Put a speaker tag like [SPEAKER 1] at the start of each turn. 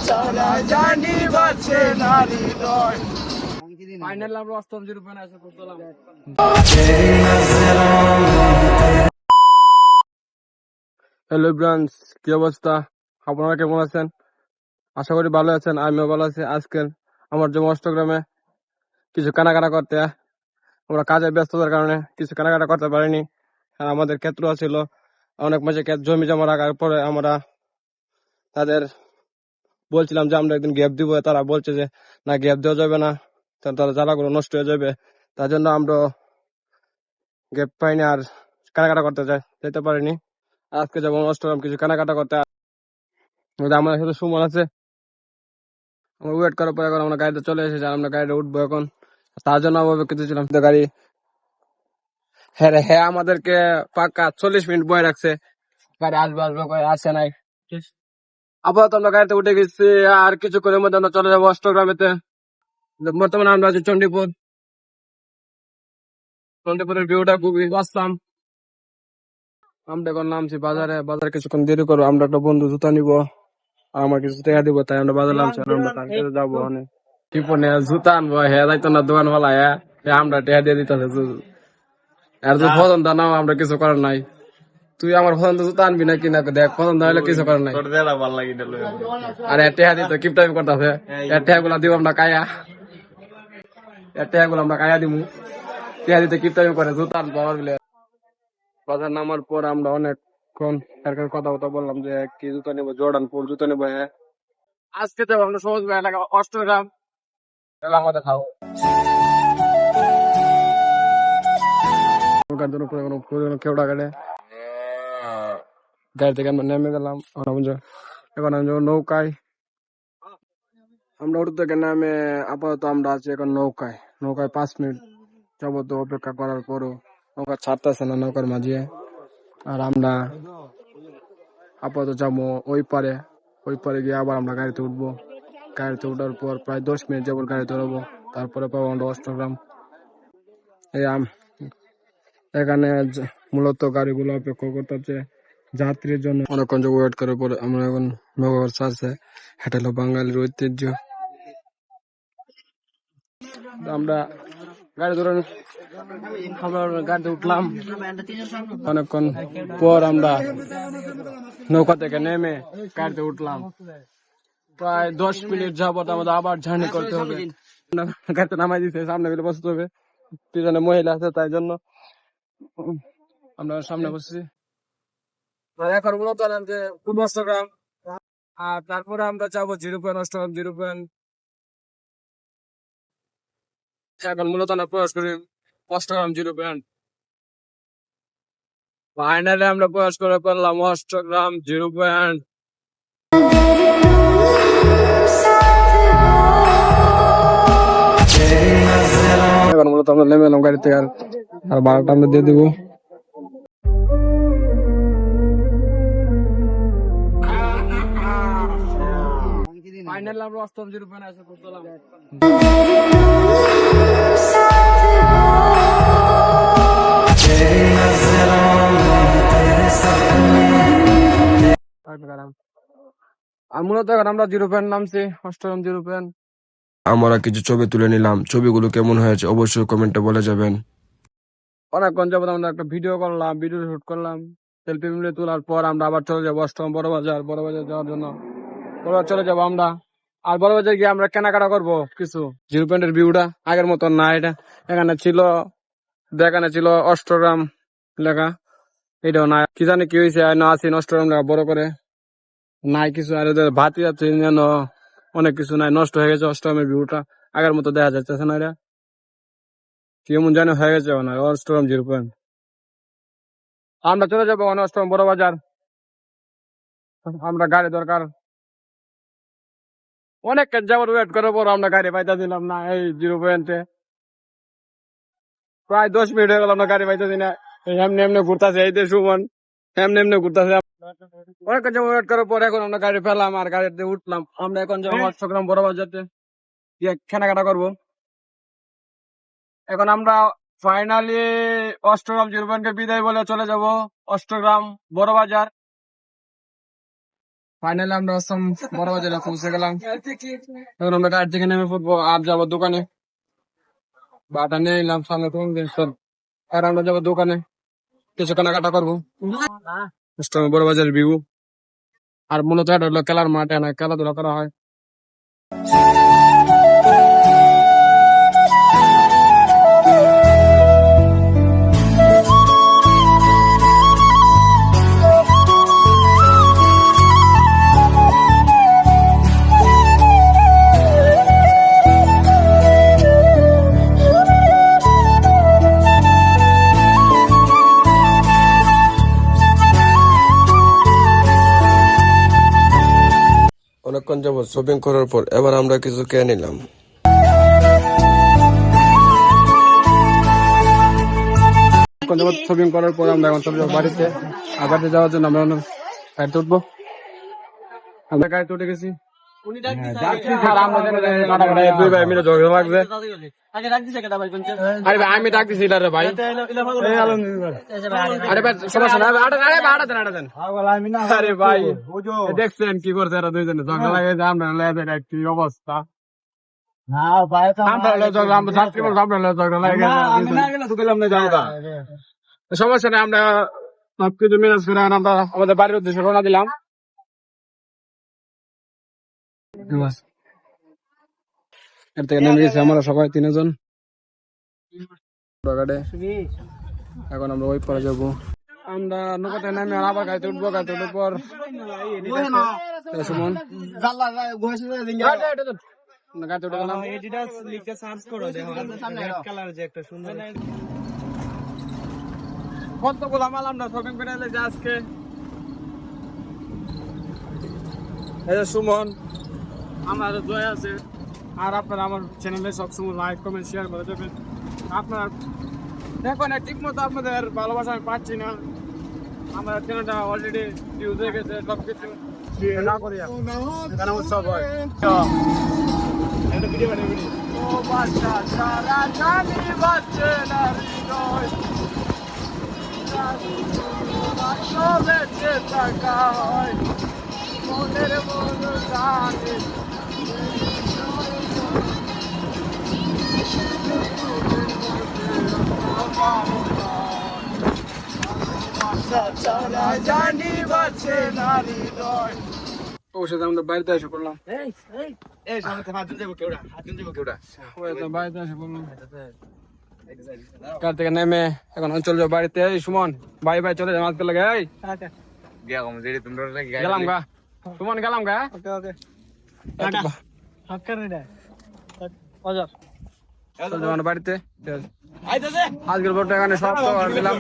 [SPEAKER 1] ছাড়া জানি বাঁচে নারী দয়।
[SPEAKER 2] ফাইনাল আমরা অষ্টম জিরো পয়েন্ট আছে বুঝলাম। হ্যালো ব্রান্স, কি অবস্থা? আপনারা কেমন আছেন? আশা করি ভালো আছেন, আমিও ভালো আছি। আজকের আমার জন্য অষ্টগ্রামে কিছু কেনাকাটা করতে, আমরা কাজের ব্যস্ততার কারণে কিছু কেনাকাটা করতে পারিনি। আর আমাদের ক্ষেত্র ছিল অনেক মাঝে জমি জমা রাখার পরে আমরা তাদের বলছিলাম যে আমরা একদিন গ্যাপ দিব, তারা বলছে যে না, গ্যাপ দেওয়া যাবে না, তারা জ্বালাগুলো নষ্ট হয়ে যাবে। তার জন্য আমরা গ্যাপ পাইনি আর কেনাকাটা করতে যেতে পারিনি। আজকে যেমন অষ্টগ্রাম কিছু কেনাকাটা করতে, আমার সাথে সুমন আছে। আমরা ওয়েট করার পর এখন আমরা গাড়িতে চলে এসেছি, আর আমরা গাড়িতে উঠবো এখন। তার জন্য আমরা অপেক্ষা ছিলাম গাড়ি। হ্যাঁ রে, হ্যাঁ, আমাদেরকে পাক্কা 40 মিনিট বয়ে রাখছে, গাড়ি আসবে আসবে করে আসে নাই। আপাতত আমরা গাড়িতে উঠে গেছি, আর কিছুক্ষণের মধ্যে আমরা চলে যাবো অষ্টগ্রামেতে। বর্তমানে আমরা আছি চণ্ডীপুর। চণ্ডীপুরের ভিউটা খুবই অসাম। আমরা এখন নামছি বাজারে। বাজারে কিছুক্ষণ দেরি করবো, আমরা একটা বন্ধু জুতা নিবো, আর আমার কিছু টাকা দিব, তাই আমরা বাজার নামছি। আর আমরা তার যাবো অনেক টিপনে জুতা আনবো। হ্যাঁ, যাইতো না দোকান ফেলা। হ্যাঁ, আমরা টাকা দিয়ে দিতেছে। আর যদি পছন্দ নাও, আমরা কিছু করার নাই। তুই আমার পছন্দ জুতা আনবি না কিনা দেখ, পছন্দ হলে কিছু করার নাই। আর টেহা দিত কিপ টাইম করতেছে, টেহা গুলা দিব আমরা কায়া, টেহা গুলো আমরা কায়া দিমু। টেহা দিতে কিপ টাইম করে জুতা আনবো আমার বলে। বাজার নামার পর আমরা অনেকক্ষণ কথা কথা বললাম যে কি জুতা নেবো, জর্ডান ফুল জুতা নেবো। হ্যাঁ, আজকে তো আমরা সহজ এলাকা অষ্টগ্রাম আমাদের খাও কেউটা গাড়ি। গাড়ি থেকে আমরা নেমে গেলাম। এখন আমি যাবো নৌকায়। আমরা উঠতে থেকে নামে আপাতত আমরা আছি এখন নৌকায়। নৌকায় 5 মিনিট যাবত অপেক্ষা করার পরও নৌকা ছাড়তেছে না নৌকার মাঝে। আর আমরা আপাতত যাবো ওই পারে। ওই পারে গিয়ে আবার আমরা গাড়িতে উঠবো। গাড়িতে উঠার পর প্রায় 10 মিনিট যাবো গাড়িতে উঠবো, তারপরে পাবো আমরা অষ্টগ্রাম। এই এখানে মূলত গাড়িগুলো অপেক্ষা করতেছে যাত্রীর জন্য। অনেকক্ষণ ওয়েট করার পরে আমরা এখন নৌকা ছাড়ছে। এটা হলো বাঙালির ঐতিহ্য। আমরা গাড়ি ধরে আমরা গাড়িতে উঠলাম। অনেকক্ষণ পর আমরা নৌকা থেকে নেমে গাড়িতে উঠলাম। প্রায় 10 মিনিট যাবত আমাদের আবার জার্নি করতে হবে। গাড়িতে নামাই দিতে সামনে গেলে বসতে হবে, পিছনে মহিলা আছে তাই জন্য আমরা সামনে বসছি। এখন মূলত অষ্টগ্রাম, আর তারপরে আমরা যাবো 0 পয়েন্ট অষ্টগ্রাম 0 পয়েন্ট। এখন মূলত আমরা প্রয়াস করি অষ্টগ্রাম 0 পয়েন্ট। ফাইনালি আমরা প্রয়াস করে পারলাম অষ্টগ্রাম 0 পয়েন্ট। এখন মূলত আমরা নেমে এলাম গাড়ি থেকে, আর ভাড়াটা আমরা দিয়ে দেবো। ফাইনালি আমরা অষ্টম 0 পয়েন্ট আছে বুঝলাম। আর মূলত এখন আমরা 0 পয়েন্ট নামছি, অষ্টম 0 পয়েন্ট।
[SPEAKER 3] আমরা কিছু ছবি তুলে নিলাম, ছবিগুলো কেমন হয়েছে অবশ্যই কমেন্টে বলে যাবেন।
[SPEAKER 2] অনেকক্ষণ যাবত আমরা একটা ভিডিও করলাম, ভিডিও শুট করলাম। সেলফি মিলে তোলার পর আমরা আবার চলে যাবো অষ্টম বড় বাজার। বড় বাজার যাওয়ার জন্য বড় বাজার চলে যাবো আমরা। আর বড় বাজার গিয়ে আমরা কেনাকাটা করবো কিছু। 0 পয়েন্টের ভিউটা আগের মতন না, এটা এখানে ছিল দেখানে ছিল অষ্টগ্রাম লেখা, এটাও না। কি জানি কি হয়েছে, না আছি অষ্টগ্রাম লেখা বড় করে নাই কিছু। আর এদের ভাতি যাচ্ছে যেন অনেক কিছু নাই, নষ্ট হয়ে গেছে অষ্টগ্রামের ভিউটা, আগের মতো দেখা যাচ্ছে না। এটা কেমন জানি হয়ে গেছে না অষ্টগ্রাম 0 পয়েন্ট। আমরা চলে যাবো অষ্টম বড় বাজার। আমরা গাড়ি দরকার, অনেক যাবার ওয়েট করার পর আমরা গাড়ি পাইতে দিলাম না এই 0 পয়েন্টে। প্রায় 10 মিনিট হয়ে গেল আমরা গাড়ি পাইতে দিই না। এমনি এমনি ঘুরতেছে এই যে সুমন, এমনি এমনি ঘুরতেছে। অনেক যাবার ওয়েট করার পর এখন আমরা গাড়ি পেলাম আর গাড়িতে উঠলাম। আমরা এখন যাবো অষ্টগ্রাম বড় বাজারতে গিয়ে কেনাকাটা করবো। এখন আমরা ফাইনালি অষ্টগ্রাম 0 পয়েন্টকে বিদায় বলে চলে যাব অষ্টগ্রাম বড় বাজার। ফাইনালি আমরা আসলাম বড় বাজারে পৌঁছে গেলাম। এখন আমরা গাড়ি থেকে নেমে পড়বো আর যাবো দোকানে, বাটা নিয়ে এলাম সামনে আর আমরা যাবো দোকানে কিছু কেনাকাটা করবো। বড় বাজারের ভিউ, আর মূলত এটা হলো খেলার মাঠ, এখানে খেলাধুলা করা হয়।
[SPEAKER 3] অনেকক্ষণ যাবত শপিং করার পর এবার আমরা কিছু কিনে নিলাম।
[SPEAKER 2] শপিং করার পর আমরা এখন চলে যাবো বাড়িতে। আর বাড়িতে যাওয়ার জন্য আমরা গাড়িতে উঠবো। আমরা গাড়িতে উঠে গেছি। আর আমরা দুই ভাই মিলে ঝগড়া লাগছে। আরে ভাই আমি ডাক দিছি রে ভাই। আরে ভাই সমস্যা না, আটা দেন। আরে ভাই দেখছেন কি করছে এরা দুইজনে, ঝগড়া লাগে আমরা লেজের কি অবস্থা। সমস্যা নেই, আমরা সবকিছু ম্যানেজ করে আমরা আমাদের বাড়ির উদ্দেশ্যে রওনা দিলাম। এর থেকে নেমে গেছি আমরা সবাই তিনজন। এখন আমরা ওই পরে যাবো। আমরা নৌকাতে নেমে আবার গাড়িতে উঠবো। গাড়িতে উঠার পর সুমন গাড়িতে উঠে গেলাম। কতগুলো মাল আমরা শপিং করে এলে যে আজকে। সুমন আমার জয় আছে, আর আপনারা আমার চ্যানেলে সবসময় লাইক কমেন্ট শেয়ার করে দেবেন। আপনার দেখুন ঠিক মতো আপনাদের ভালোবাসা আমি পাচ্ছি না। আমার চ্যানেলটা অলরেডি ভিউজ হয়ে গেছে, সবকিছু না করি এখানে উৎসব হয়।
[SPEAKER 1] জানি বাঁচে নারী নয়।
[SPEAKER 2] অবশ্যই আমরা বাড়িতে এসে পড়লাম। বাড়িতে এসে পড়লাম কার থেকে নেমে এখন চলে যাবো বাড়িতে। এই সুমন ভাই চলে যাবো আজকে লাগে। গেলাম গা সুমন, গেলাম গা। বাড়িতে আজকের পর এখানে সব দিলাম।